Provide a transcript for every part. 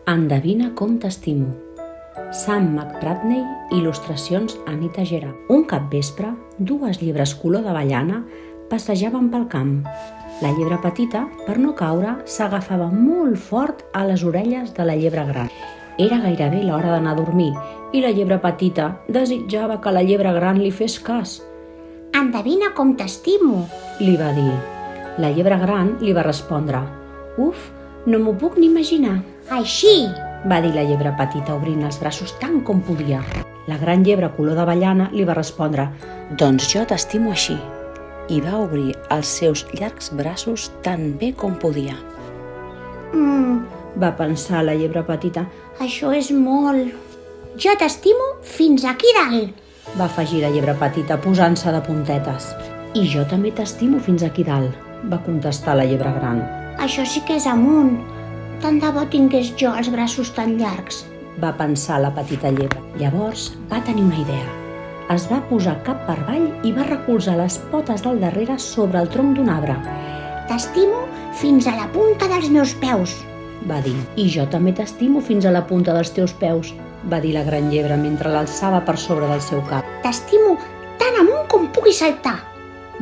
Endevina com t'estimo. Sam McPratney, il·lustracions Anita Gerard. Un capvespre, dues llebres color d'avellana passejaven pel camp. La llebre petita, per no caure, s'agafava molt fort a les orelles de la llebre gran. Era gairebé l'hora d'anar a dormir i la llebre petita desitjava que la llebre gran li fes cas. «Endevina com t'estimo», li va dir. La llebre gran li va respondre: «Uf, no m'ho puc ni imaginar», «Així», va dir la llebre petita obrint els braços tant com podia. La gran llebre color d'avellana li va respondre: «Doncs jo t'estimo així», i va obrir els seus llargs braços tan bé com podia. Va pensar la llebre petita. «Això és molt. Jo t'estimo fins aquí dalt», va afegir la llebre petita posant-se de puntetes. «I jo també t'estimo fins aquí dalt», va contestar la llebre gran. «Això sí que és amunt. Tant de bo tingués jo els braços tan llargs», va pensar la petita llebre. Llavors va tenir una idea. Es va posar cap per avall i va recolzar les potes del darrere sobre el tronc d'un arbre. «T'estimo fins a la punta dels meus peus», va dir. «I jo també t'estimo fins a la punta dels teus peus», va dir la gran llebre mentre l'alçava per sobre del seu cap. «T'estimo tan amunt com pugui saltar»,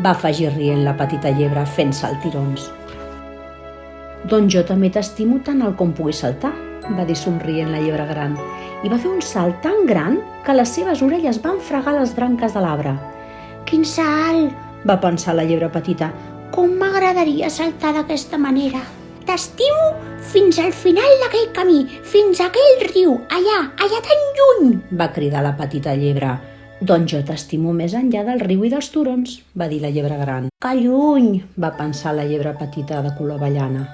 va afegir rient la petita llebre fent saltirons. «Doncs jo també t'estimo tant alt com pugui saltar», va dir somrient la llebre gran, i va fer un salt tan gran que les seves orelles van fregar les branques de l'arbre. «Quin salt!» va pensar la llebre petita. «Com m'agradaria saltar d'aquesta manera! T'estimo fins al final d'aquell camí, fins a aquell riu, allà tan lluny!» va cridar la petita llebre. «Doncs jo t'estimo més enllà del riu i dels turons», va dir la llebre gran. «Que lluny!» va pensar la llebre petita de color avellana.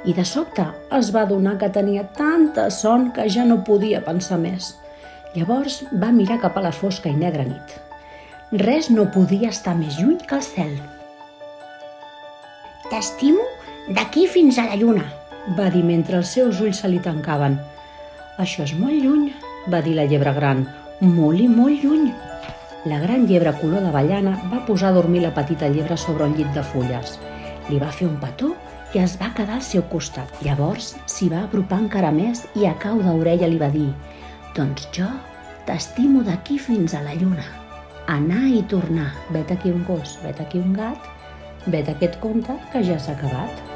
I de sobte es va adonar que tenia tanta son que ja no podia pensar més. Llavors va mirar cap a la fosca i negra nit. Res no podia estar més lluny que el cel. «T'estimo d'aquí fins a la lluna», va dir mentre els seus ulls se li tancaven. «Això és molt lluny», va dir la llebre gran. «Molt i molt lluny». La gran llebre color d'avellana va posar a dormir la petita llebre sobre un llit de fulles. Li va fer un petó i es va quedar al seu costat. Llavors s'hi va apropar encara més i a cau d'orella li va dir: «Doncs jo t'estimo d'aquí fins a la lluna. Anar i tornar. Vet aquí un gos, vet aquí un gat, vet aquest conte que ja s'ha acabat».